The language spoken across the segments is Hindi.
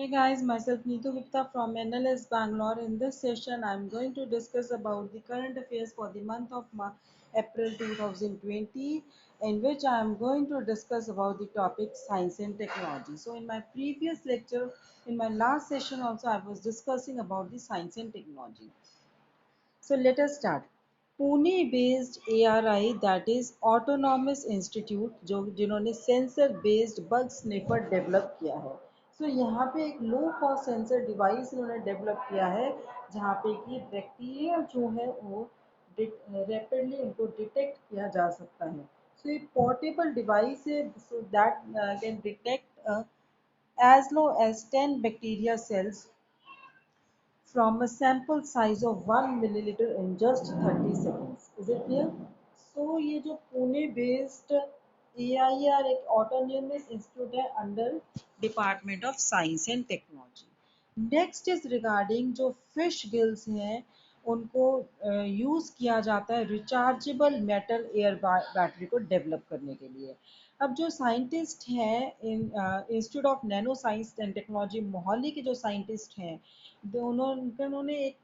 Hey guys, myself Neetu Gupta from NLS Bangalore. In this session, I'm going to discuss about the current affairs for the month of April 2020, in which I'm going to discuss about the topic science and technology. So, in my previous lecture, in my last session also, I was discussing about the science and technology. So let us start. Pune based ARI that is autonomous institute जो जिन्होंने sensor based bug sniffer develop किया है. सो यहाँ पे एक लो कॉस्ट सेंसर डिवाइस इन्होंने डेवलप किया है जहाँ पे कि बैक्टीरिया जो है वो रैपिडली उनको डिटेक्ट किया जा सकता है. सो ये पोर्टेबल डिवाइस है so that can detect as low as 10 bacteria cells from a sample size of 1 milliliter in just 30 seconds. Is it clear? So ये जो पुणे बेस्ड AIR एक ऑटोनोमस इंस्टीट्यूट है under department of science and technology. Next is regarding जो फिश गिल्स हैं उनको यूज़ किया जाता है रिचार्जेबल मेटल एयर बैटरी को डेवलप करने के लिए. अब जो साइंटिस्ट हैं in institute of nano science and technology Mohali के जो साइंटिस्ट हैं दोनों उन्होंने एक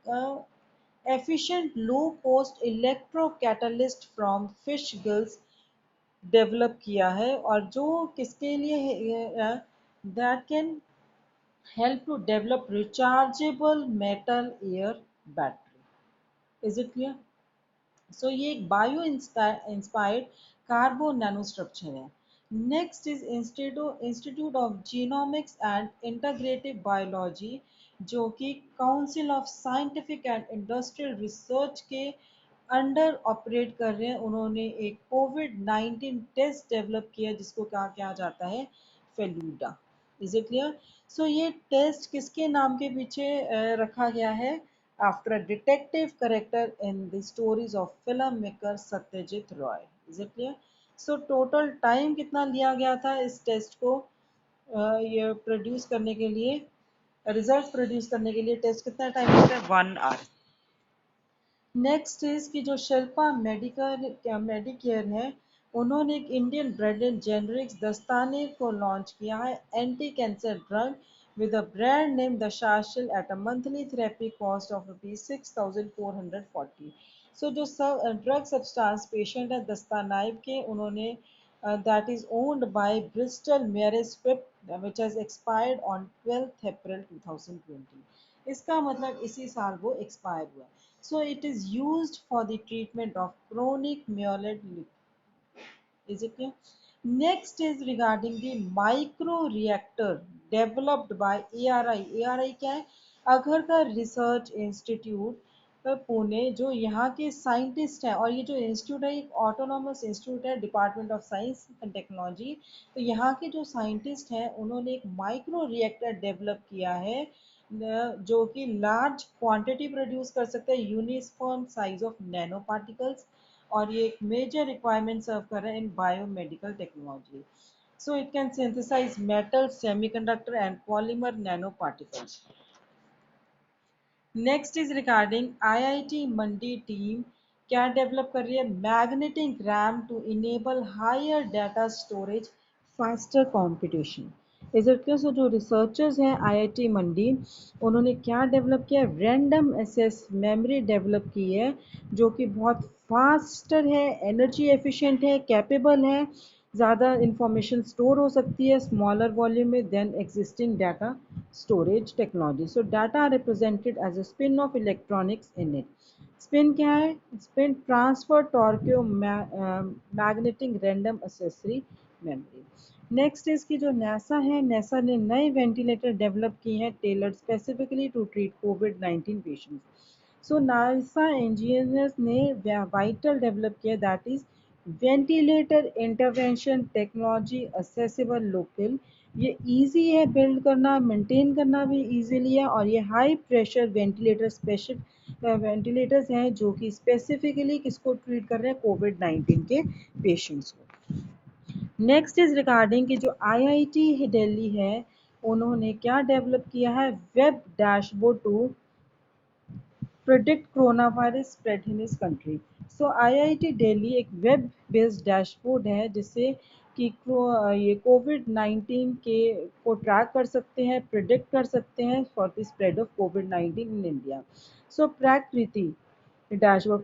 efficient low cost electrocatalyst from fish gills develop किया है और जो किसके लिए that can help to develop rechargeable metal air battery. Is it clear? सो ये एक बायो इंस्पायर्ड कार्बो नैनो स्ट्रक्चर है. Next is institute of genomics and integrative biology जो कि council of scientific and industrial research के अंडर ऑपरेट कर रहे हैं. उन्होंने एक कोविड-19 टेस्ट डेवलप किया जिसको कहा क्या जाता है Feluda. Is it clear? So ये टेस्ट किसके नाम के पीछे रखा गया है? after a detective character in the stories of filmmaker Satyajit Roy. Is it clear? So total time कितना लिया गया था इस टेस्ट को ये प्रोड्यूस करने के लिए रिजल्ट प्रोड्यूस करने के लिए टेस्ट कितना टाइम लगता है 1 आवर. नेक्स्ट इज कि जो शिल्पा मेडिकेयर है उन्होंने एक इंडियन ब्रांडेड जेनरिक्स दस्ताने को लॉन्च किया है anti cancer drug with a brand name Dashashil at a monthly therapy cost of rupees 6,440. So जो ड्रग सब्सटेंस पेशेंट है दस्तानाइब के उन्होंने that is owned by Bristol Myers Squibb which has expired on 12th April 2020. इसका मतलब इसी साल वो एक्सपायर हुआ. So it is used for the treatment of chronic myeloid leukemia. Is it clear? Next is regarding the micro reactor developed by ARI. ARI क्या है? अघरकर रिसर्च इंस्टीट्यूट पुणे जो यहाँ के साइंटिस्ट हैं और ये जो इंस्टीट्यूट है एक ऑटोनॉमस इंस्टीट्यूट है department of science and technology. तो यहाँ के जो साइंटिस्ट हैं उन्होंने एक माइक्रो रिएक्टर डेवलप किया है जो कि लार्ज क्वांटिटी प्रोड्यूस कर सकता है uniform size of nano particles और ये एक मेजर रिक्वायरमेंट सर्व कर रहा है in biomedical technology. So it can synthesize metal semiconductor and polymer nano particles. Next is regarding IIT Mandi team क्या डेवलप कर रही है magnetic RAM to enable higher data storage faster computation. Is it clear? So जो रिसर्चर्स हैं आईआईटी मंडी उन्होंने क्या डेवलप किया रैंडम एक्सेस मेमोरी डेवलप की है जो कि बहुत फास्टर है एनर्जी एफिशिएंट है कैपेबल है ज़्यादा इंफॉर्मेशन स्टोर हो सकती है स्मॉलर वॉल्यूम में than existing data storage technology. So data are represented as a spin of electronics in it. Spin क्या है? Spin transfer torque magnetic random accessory memory. Next इसकी जो नासा है नासा ने नए वेंटिलेटर डेवलप किए हैं टेलर्ड स्पेसिफिकली टू ट्रीट कोविड-19 पेशेंट्स. सो नासा इंजीनियर्स ने वाइटल डेवलप किया that is ventilator intervention technology accessible locally. ये इजी है बिल्ड करना मेंटेन करना भी इजीली है और ये high pressure ventilator special ventilators हैं जो कि स्पेसिफिकली किसको ट्रीट कर रहे हैं कोविड-19 के पेशेंट्स को. नेक्स्ट इज रिगार्डिंग कि जो आईआईटी दिल्ली है उन्होंने क्या डेवलप किया है web dashboard to predict corona virus spread in his country. So IIT Delhi एक वेब बेस्ड डैशबोर्ड है जिससे कि ये कोविड-19 के को ट्रैक कर सकते हैं, प्रिडिक्ट कर सकते हैं फॉर द स्प्रेड ऑफ कोविड-19 in India. So Prakriti dashboard,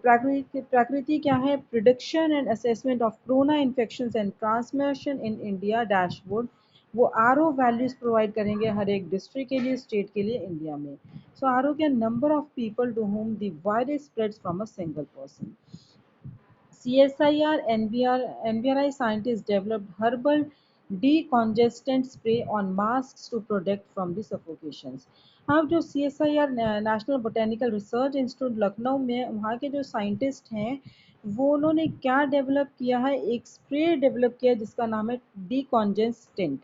Prakriti क्या है? Prediction and assessment of corona infections and transmission in India dashboard. वो आरओ वैल्यूज प्रोवाइड करेंगे हर एक डिस्ट्रिक्ट के लिए, स्टेट के लिए, इंडिया में। सो आरओ क्या? Number of people to whom the virus spreads from a single person. CSIR NBRI scientists developed herbal decongestant spray on masks to protect from the suffocations. अब जो CSIR national botanical research institute Lucknow में, वहाँ के जो साइंटिस्ट हैं, वो उन्होंने क्या डेवलप किया है? एक स्प्रे डेवलप किया है जिसका नाम है डिकॉन्जेस्टेंट।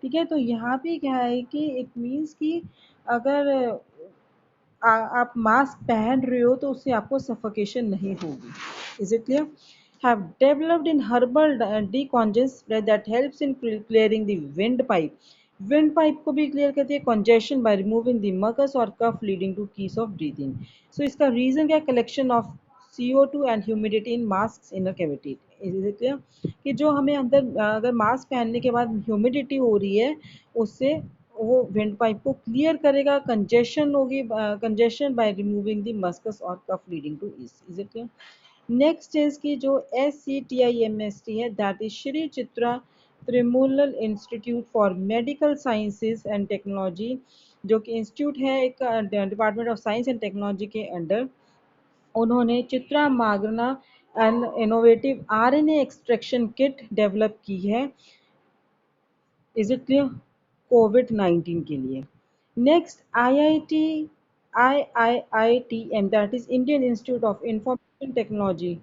ठीक है, तो यहाँ पे क्या है कि इट मीन्स कि अगर आप मास्क पहन रहे हो तो उससे आपको सफोकेशन नहीं होगी। Is it clear? Have developed in herbal decongest spray that helps in clearing the windpipe. Windpipe को भी क्लियर करती है congestion by removing the mucus or cough leading to keys of breathing. So इसका रीजन क्या? Collection of CO2 and humidity in masks inner cavity. Is it clear? कि जो हमें अंदर अगर मास्क पहनने के बाद ह्यूमिडिटी हो रही है, उससे वो विंड पाइप को क्लियर करेगा, कंजेशन होगी, congestion by removing the mucus और cough leading to is it clear? Next is की जो SCTIMST है, that is Shri Chitra Tirunal institute for medical sciences and technology, जो कि इंस्टीट्यूट है एक department of science and technology के अंडर। उन्होंने Chitra Magna and innovative RNA extraction kit develop की है। Is it clear? कोविड-19 के लिए। Next IITM, that is Indian institute of information technology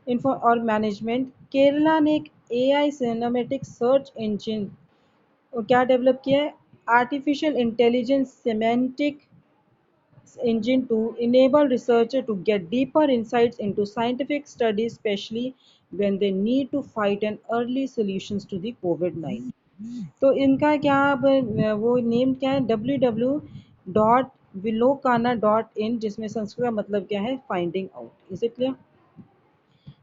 info और मैनेजमेंट, केरला ने एक AI सिनेमेटिक सर्च इंजन क्या डेवलप किया है? Artificial intelligence semantic engine to enable researchers to get deeper insights into scientific studies, especially when they need to find an early solutions to the COVID-19. तो इनका क्या अब वो नेम क्या है? www.vilocana.in, जिसमें संस्कृत का मतलब क्या है? Finding out. Is it clear?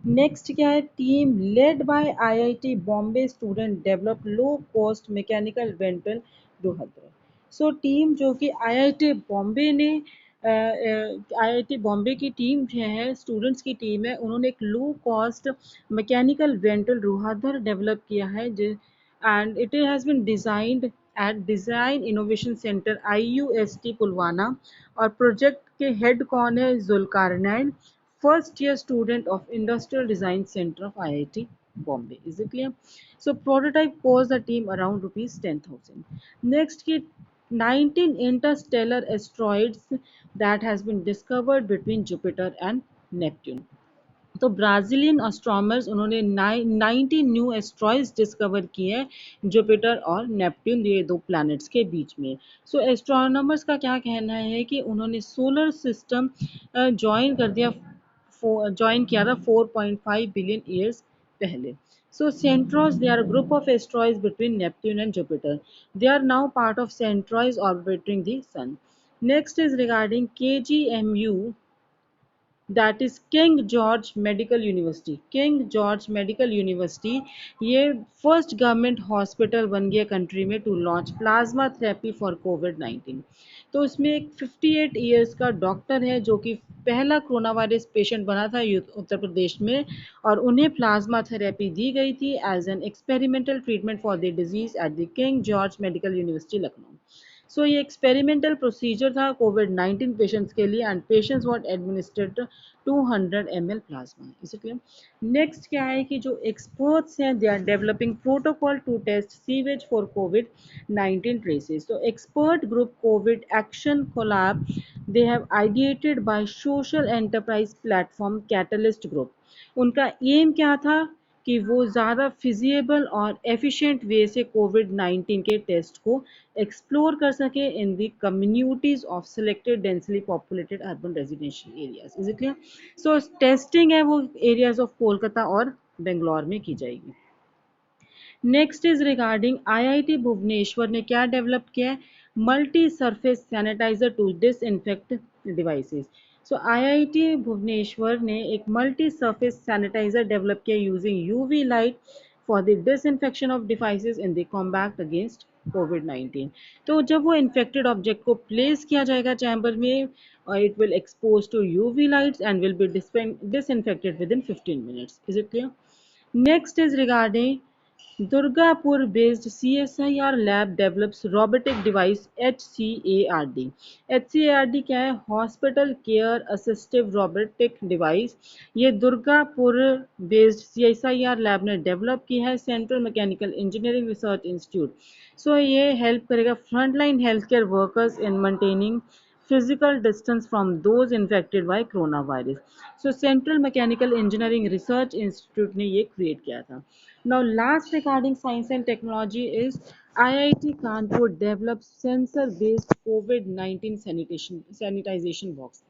Next क्या है? Team led by IIT Bombay student develop low cost mechanical ventilator Rohtak. So team जो कि IIT बॉम्बे ने IIT बॉम्बे की टीम जो है, स्टूडेंट्स की टीम है, उन्होंने एक low cost mechanical ventilator Rohtak develop किया है, and it has been designed at design innovation center IUST Pulwama. और प्रोजेक्ट के हेड कौन है? Zulqarnain, first year student of Industrial Design Center of IIT Bombay. Is it clear? So prototype cost the team around rupees 10,000. Next ki 19 interstellar asteroids that has been discovered between Jupiter and Neptune. तो ब्राज़ीलियन एस्ट्रोनॉमर्स उन्होंने 90 न्यू एस्ट्रॉइड्स डिस्कवर किए हैं जुपिटर और नेपट्यून, ये दो प्लैनेट्स के बीच में। सो एस्ट्रोनॉमर्स का क्या कहना है कि उन्होंने सोलर सिस्टम ज्वाइन किया था 4.5 बिलियन ईयर्स पहले। So Centaurs, they are a group of asteroids between Neptune and Jupiter. They are now part of Centaurs orbiting the Sun. Next is regarding KGMU, that is King George Medical University. King George Medical University ये फर्स्ट गवर्नमेंट हॉस्पिटल बन गया कंट्री में to launch plasma therapy for कोविड-19। तो इसमें एक 58 ईयर्स का डॉक्टर है जो कि पहला कोरोना वायरस पेशेंट बना था उत्तर प्रदेश में, और उन्हें प्लाज्मा थेरेपी दी गई थी as an experimental treatment for the disease at the King George Medical University Lucknow. So ये एक्सपेरिमेंटल प्रोसीजर था कोविड-19 पेशेंट्स के लिए, and patients what administered 200 ml plasma. Is it clear? Next क्या है कि जो एक्सपर्ट्स हैं, they are developing protocol to test sewage for कोविड-19 ट्रेसेस। तो expert group covid action collab, they have ideated by social enterprise platform catalyst group. उनका एम क्या था कि वो ज़्यादा फिजिएबल और एफिशिएंट वे से कोविड-19 के टेस्ट को एक्सप्लोर कर सके in the communities of selected densely populated urban residential areas. Is it clear? So testing है वो एरियाज ऑफ कोलकाता और बेंगलोर में की जाएगी। Next is regarding IIT Bhubaneswar ने क्या डेवलप किया है? Multi surface sanitizer to disinfect devices. So IIT Bhubaneswar ने एक मल्टी सरफेस सैनिटाइजर डेवलप किया using UV light for the disinfection of devices in the combat against COVID-19. तो जब वो infected object को place किया जाएगा chamber में, it will expose to UV lights and will be disinfected within 15 minutes. Is it clear? Next is regarding Durgapur-based CSIR lab develops robotic device HCARD. HCARD क्या है? Hospital care assistive robotic device. ये दुर्गापुर बेस्ड CSIR लैब ने डेवलप की है, central mechanical engineering research institute. So ये हेल्प करेगा frontline health care workers in maintaining physical distance from those infected by coronavirus. So Central Mechanical Engineering Research Institute ने ये create किया था. Now last regarding science and technology is IIT Kanpur develops sensor based COVID-19 sanitization box.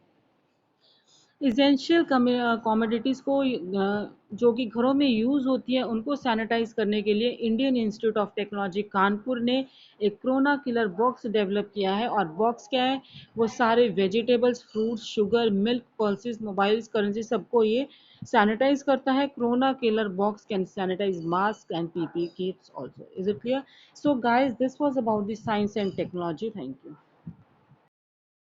Essential commodities को जो कि घरों में यूज़ होती है उनको सैनिटाइज करने के लिए Indian institute of technology Kanpur ने एक कोरोना किलर बॉक्स डेवलप किया है। और बॉक्स क्या है? वो सारे vegetables, fruits, sugar, milk, pulses, mobiles, currency सबको ये सैनिटाइज करता है। Corona killer box can sanitize mask and PP kits also. Is it clear? So guys, this was about the science and technology. Thank you.